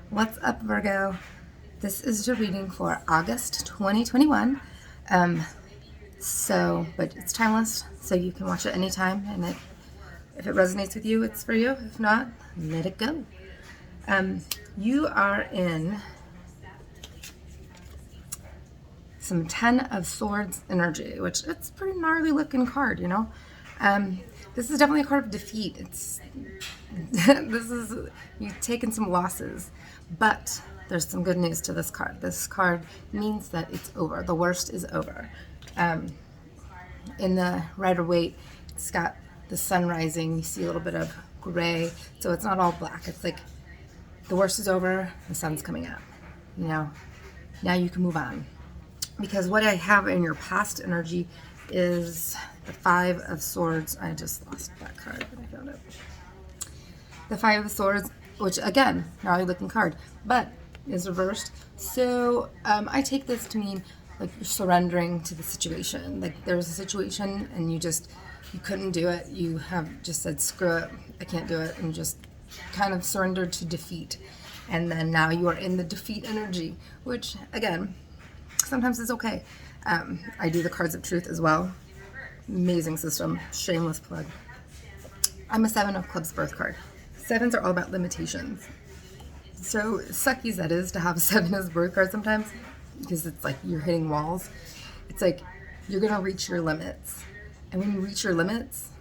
What's up, Virgo? This is your reading for August 2021. But it's timeless, so you can watch it anytime, and if it resonates with you, it's for you. If not, let it go. You are in some Ten of Swords energy, which it's a pretty gnarly looking card, you know? This is definitely a card of defeat. You've taken some losses, but there's some good news to this card. This card means that it's over. The worst is over. In the Rider-Waite, it's got the sun rising. You see a little bit of gray, so it's not all black. It's like the worst is over, the sun's coming up. You know, now you can move on. Because what I have in your past energy is the Five of Swords. I just lost that card, but I found it. The Five of Swords, which again, gnarly looking card, but is reversed. So I take this to mean like you're surrendering to the situation. Like there was a situation and you couldn't do it. You have just said, screw it, I can't do it, and just kind of surrendered to defeat. And then now you are in the defeat energy, which again, sometimes it's okay. I do the cards of truth as well. Amazing system, shameless plug. I'm a Seven of Clubs birth card. Sevens are all about limitations. So sucky as that is to have a seven as a birth card sometimes, because it's like you're hitting walls. It's like you're gonna reach your limits. And when you reach your limits,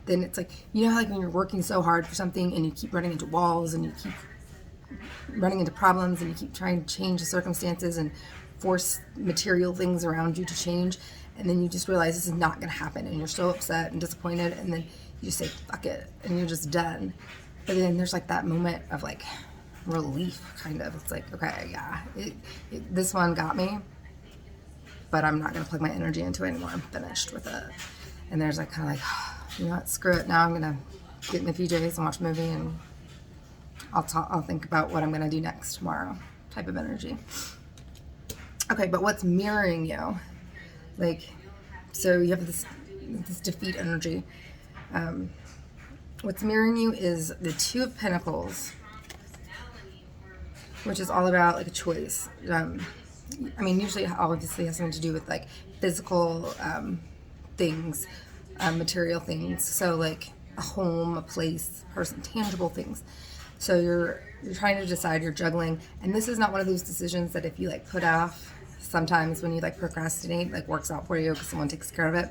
then it's like, you know, like when you're working so hard for something and you keep running into walls and you keep running into problems and you keep trying to change the circumstances and force material things around you to change, and then you just realize this is not going to happen and you're so upset and disappointed, and then you just say fuck it and you're just done. But then there's like that moment of like relief, kind of. It's like, okay, yeah, this one got me, but I'm not going to plug my energy into it anymore. I'm finished with it. And there's like kind of like, you know what, screw it, now I'm going to get in the PJs and watch a movie, and I'll think about what I'm going to do next tomorrow type of energy. Okay, but what's mirroring you? Like, so you have this defeat energy. What's mirroring you is the Two of Pentacles, which is all about like a choice. I mean, usually it obviously has something to do with like physical things, material things. So like a home, a place, person, tangible things. So you're trying to decide, you're juggling, and this is not one of those decisions that if you like put off, sometimes when you like procrastinate, like works out for you because someone takes care of it.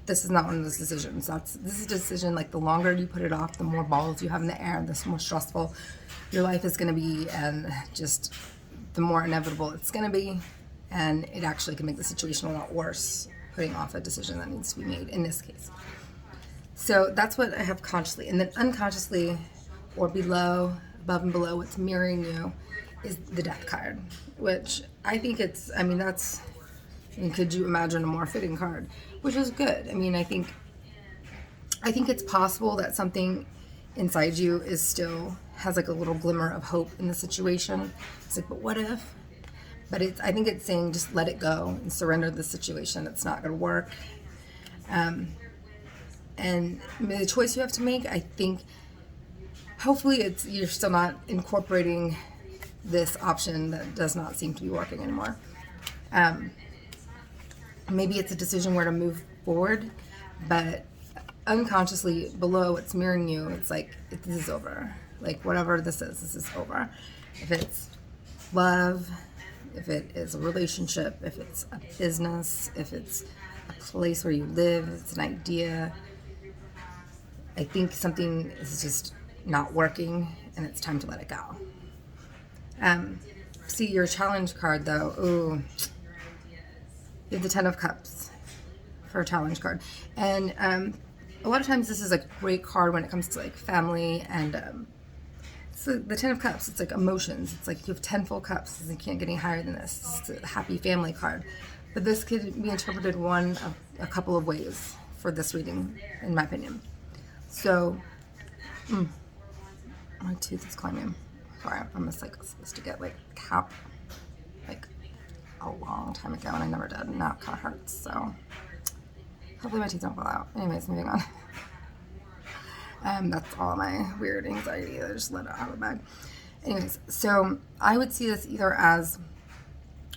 This is not one of those decisions. This is a decision, like the longer you put it off, the more balls you have in the air, the more stressful your life is going to be, and just the more inevitable it's going to be, and it actually can make the situation a lot worse, putting off a decision that needs to be made in this case. So that's what I have consciously, and then unconsciously, or below, above and below, what's mirroring you is the Death card, which I think could you imagine a more fitting card, which is good. I mean, I think it's possible that something inside you is still has like a little glimmer of hope in the situation. It's like, but what if? But I think it's saying just let it go and surrender the situation. It's not going to work. And the choice you have to make, I think, hopefully you're still not incorporating this option that does not seem to be working anymore. Maybe it's a decision where to move forward, but unconsciously below what's mirroring you, it's like, this is over. Like whatever this is over. If it's love, if it is a relationship, if it's a business, if it's a place where you live, if it's an idea, I think something is just not working and it's time to let it go. See your challenge card though. Ooh, you have the Ten of Cups for a challenge card, and a lot of times this is a great card when it comes to like family, and so the Ten of Cups, it's like emotions. It's like you have 10 full cups, and you can't get any higher than this. It's a happy family card, but this could be interpreted a couple of ways for this reading, in my opinion. So, my tooth is climbing. Sorry, I'm like supposed to get like cap like a long time ago, and I never did, and now it kind of hurts. So hopefully my teeth don't fall out. Anyways, moving on. That's all my weird anxiety. I just let it out of the bag. Anyways, so I would see this either as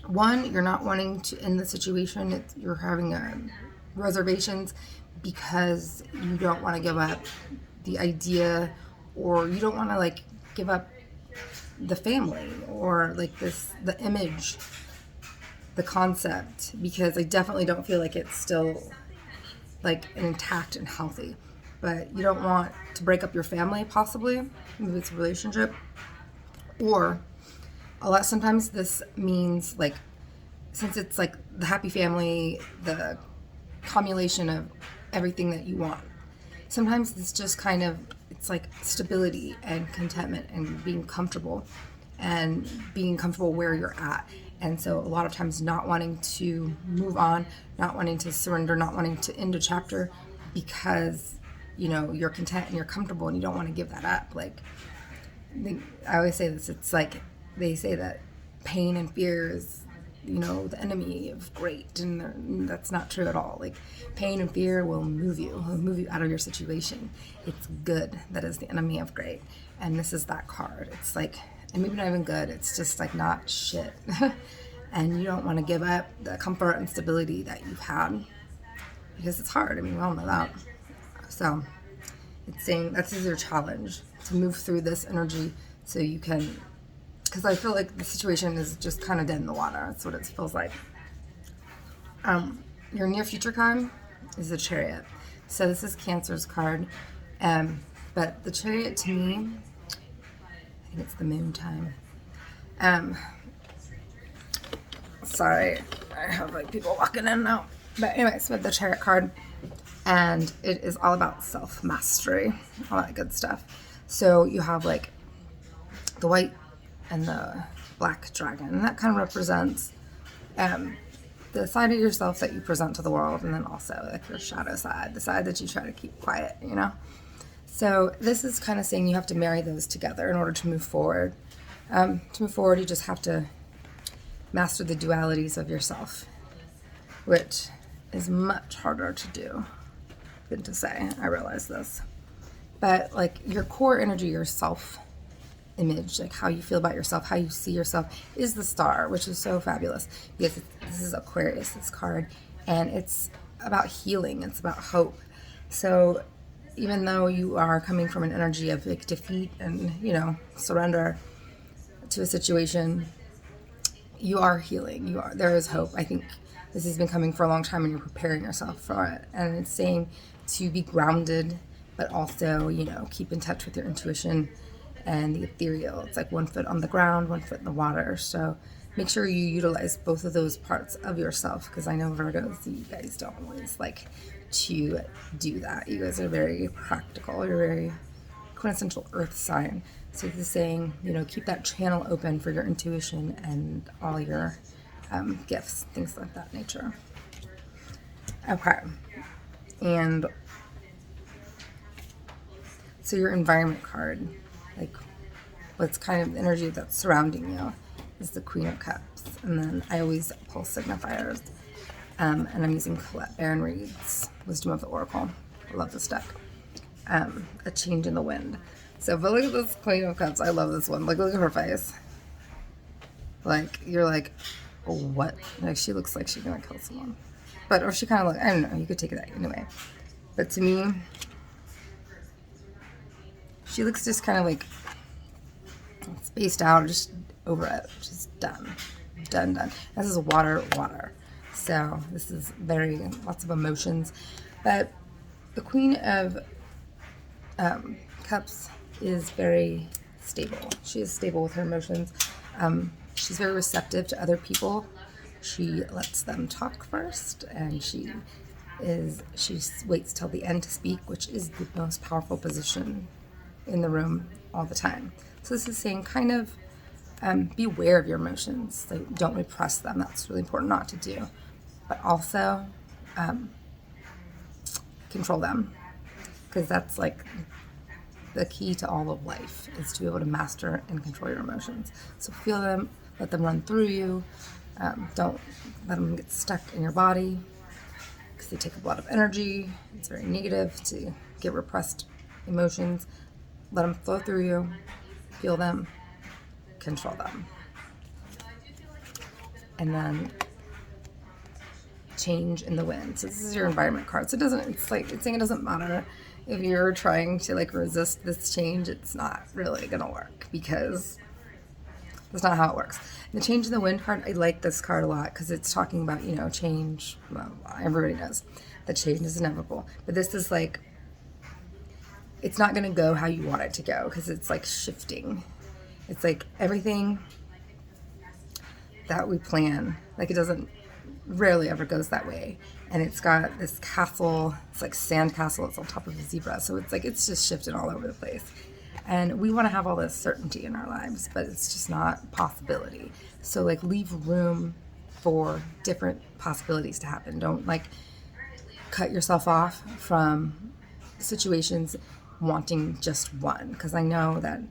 one, you're not wanting to end the situation. You're having reservations because you don't want to give up the idea, or you don't want to like give up the family or like the image, the concept, because I definitely don't feel like it's still like intact and healthy. But you don't want to break up your family, possibly. Maybe it's a relationship. Or sometimes this means like, since it's like the happy family, the cumulation of everything that you want. Sometimes it's just kind of, it's like stability and contentment and being comfortable where you're at. And so a lot of times not wanting to move on, not wanting to surrender, not wanting to end a chapter because, you're content and you're comfortable and you don't want to give that up. Like, I always say this, it's like they say that pain and fear is, the enemy of great, and that's not true at all. Like, pain and fear will move you out of your situation. It's good that is the enemy of great, and this is that card. It's like, and maybe not even good, it's just like not shit. And you don't want to give up the comfort and stability that you've had, because it's hard. I mean, we all know that. So it's saying that's your challenge, to move through this energy so you can, because I feel like the situation is just kind of dead in the water. That's what it feels like. Your near future card is the Chariot. So this is Cancer's card. But the Chariot, to me, I think it's the moon time. Sorry, I have like people walking in and out. But anyways, with the Chariot card, and it is all about self-mastery, all that good stuff. So you have like the white and the black dragon, and that kind of represents the side of yourself that you present to the world, and then also like your shadow side, the side that you try to keep quiet, So this is kind of saying you have to marry those together in order to move forward. To move forward, you just have to master the dualities of yourself, which is much harder to do than to say. I realize this. But like your core energy, yourself image, like how you feel about yourself, how you see yourself, is the star, which is so fabulous, because this is Aquarius, this card, and it's about healing, it's about hope. So even though you are coming from an energy of like defeat and surrender to a situation, you are healing. There is hope. I think this has been coming for a long time, and you're preparing yourself for it. And it's saying to be grounded, but also keep in touch with your intuition and the ethereal. It's like one foot on the ground, one foot in the water. So make sure you utilize both of those parts of yourself, because I know Virgos, you guys don't always like to do that. You guys are very practical. You're very quintessential earth sign. So this is saying, keep that channel open for your intuition and all your gifts, things like that nature. Okay. And so your environment card, like what's kind of the energy that's surrounding you, is the Queen of Cups. And then I always pull signifiers. And I'm using Colette Baron Reed's Wisdom of the Oracle. I love this deck. A change in the wind. So, but look at this Queen of Cups. I love this one. Like, look at her face. Like, you're like, oh, what? Like, she looks like she's gonna kill someone. But, or she kind of like, I don't know. You could take it that anyway. But to me, she looks just kind of like spaced out, just over it. Just done. Done. This is water. So this is lots of emotions. But the Queen of Cups is very stable. She is stable with her emotions. She's very receptive to other people. She lets them talk first, and she waits till the end to speak, which is the most powerful position in the room all the time. So this is saying kind of be aware of your emotions. Like, don't repress them. That's really important not to do. But also control them, because that's like the key to all of life, is to be able to master and control your emotions. So feel them, let them run through you. Don't let them get stuck in your body, because they take a lot of energy. It's very negative to get repressed emotions. Let them flow through you, feel them, control them. And then change in the wind. So this is your environment card. So it's saying it doesn't matter if you're trying to like resist this change, it's not really gonna work because that's not how it works. And the change in the wind card, I like this card a lot because it's talking about, you know, change. Well, everybody knows that change is inevitable, but this is like, it's not gonna go how you want it to go because it's like shifting. It's like everything that we plan, like it doesn't rarely ever goes that way. And it's got this castle, it's like sand castle, it's on top of a zebra. So it's like, it's just shifted all over the place. And we want to have all this certainty in our lives, but it's just not possibility. So like leave room for different possibilities to happen. Don't like cut yourself off from situations wanting just one. Because I know that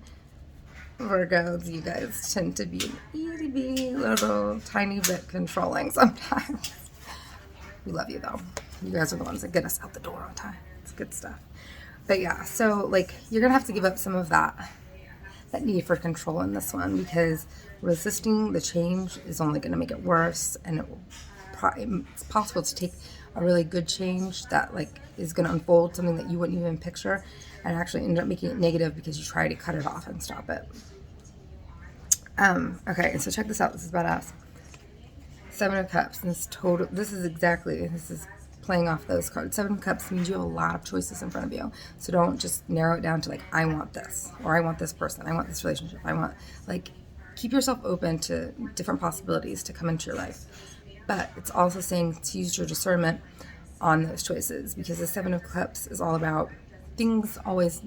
Virgos, you guys tend to be itty little tiny bit controlling sometimes. We love you though. You guys are the ones that get us out the door on time. It's good stuff. But yeah, so like you're gonna have to give up some of that need for control in this one, because resisting the change is only gonna make it worse, and it's possible to take a really good change that like is gonna unfold something that you wouldn't even picture, and actually end up making it negative because you try to cut it off and stop it. Okay, so check this out. This is badass. Seven of Cups. This is playing off those cards. Seven of Cups means you have a lot of choices in front of you. So don't just narrow it down to like, I want this, or I want this person, I want this relationship, keep yourself open to different possibilities to come into your life. But it's also saying to use your discernment on those choices, because the Seven of Cups is all about things always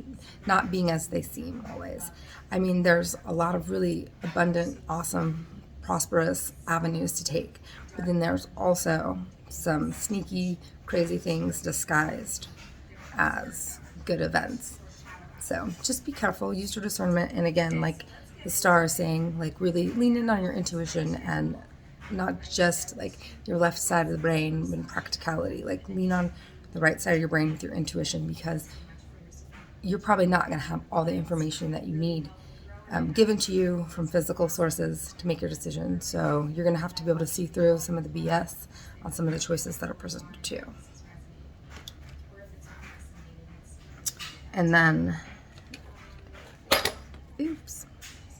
not being as they seem always. I mean, there's a lot of really abundant, awesome, prosperous avenues to take, but then there's also some sneaky, crazy things disguised as good events. So just be careful, use your discernment, and again, like the star is saying, like really lean in on your intuition and not just like your left side of the brain and practicality. Like lean on the right side of your brain with your intuition, because you're probably not going to have all the information that you need given to you from physical sources to make your decision. So you're going to have to be able to see through some of the BS on some of the choices that are presented to you. And then,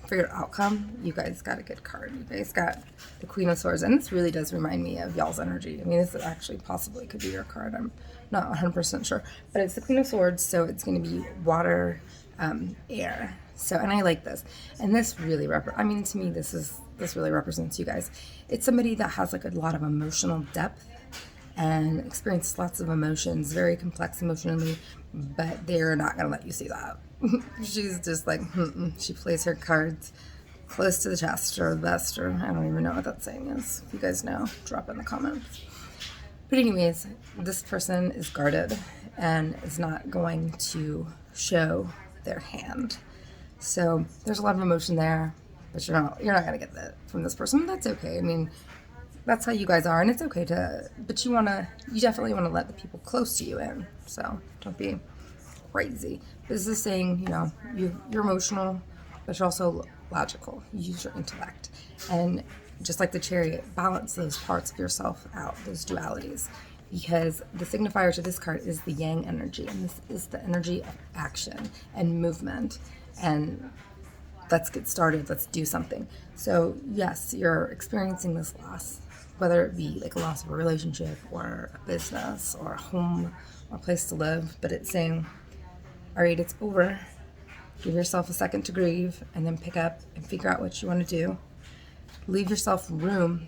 for your outcome, you guys got a good card. You guys got the Queen of Swords, and this really does remind me of y'all's energy. I mean, this actually possibly could be your card. I'm not 100% sure, but it's the Queen of Swords, so it's going to be water, air. So, and I like this, and this really to me, this really represents you guys. It's somebody that has like a lot of emotional depth and experiences lots of emotions, very complex emotionally, but they're not going to let you see that. She's just like, she plays her cards close to the chest or the vest, or I don't even know what that saying is. If you guys know, drop in the comments. But anyways, this person is guarded and is not going to show their hand. So there's a lot of emotion there, but you're not going to get that from this person. That's okay. I mean, that's how you guys are, and it's okay but you definitely want to let the people close to you in. So don't be crazy. This is saying, you know, you're emotional, but you're also logical. You use your intellect. And just like the Chariot, balance those parts of yourself out, those dualities. Because the signifier to this card is the Yang energy, and this is the energy of action and movement. And let's get started, let's do something. So yes, you're experiencing this loss, whether it be like a loss of a relationship or a business or a home or a place to live, but it's saying, all right, it's over. Give yourself a second to grieve, and then pick up and figure out what you want to do. Leave yourself room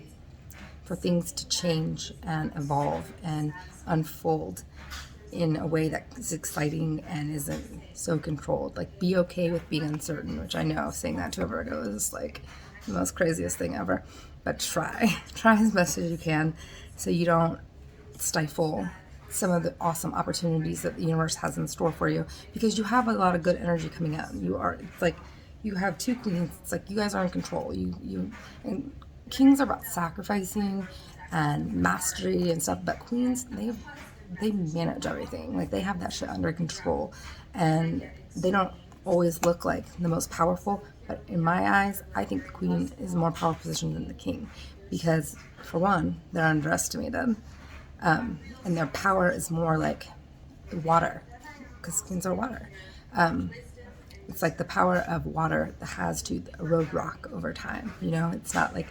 for things to change and evolve and unfold in a way that is exciting and isn't so controlled. Like, be okay with being uncertain, which I know saying that to a Virgo is like the most craziest thing ever. But try as best as you can so you don't stifle some of the awesome opportunities that the universe has in store for you, because you have a lot of good energy coming out. It's like you have two queens. It's like you guys are in control. And kings are about sacrificing and mastery and stuff, but queens, they manage everything. Like, they have that shit under control, and they don't always look like the most powerful, But in my eyes, I think the queen is a more powerful position than the king because, for one, they're underestimated. And their power is more like water because queens are water. It's like the power of water that has to erode rock over time. You know, it's not like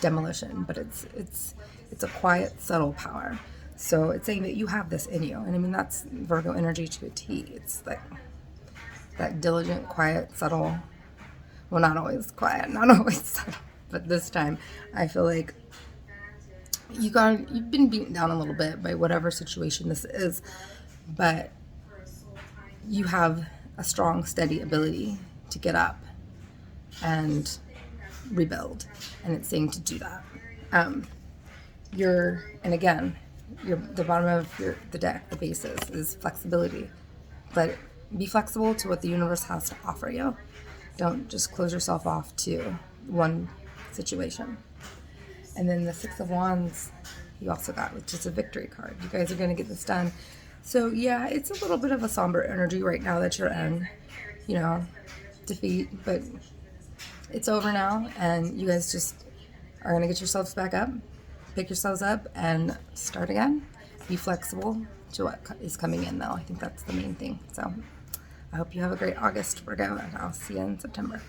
demolition, but it's a quiet, subtle power. So it's saying that you have this in you, and I mean that's Virgo energy to a T. It's like that diligent, quiet, subtle. Well, not always quiet, not always subtle, but this time I feel like you've been beaten down a little bit by whatever situation this is, but you have a strong, steady ability to get up and rebuild, and it's saying to do that. The bottom of the deck, the basis is flexibility, but be flexible to what the universe has to offer you. Don't just close yourself off to one situation. And then the Six of Wands you also got, which is a victory card. You guys are going to get this done. So yeah, it's a little bit of a somber energy right now that you're in, defeat, but it's over now, and you guys just are going to get yourselves back up, pick yourselves up, and start again. Be flexible to what is coming in, though. I think that's the main thing. So I hope you have a great August, Virgo, and I'll see you in September.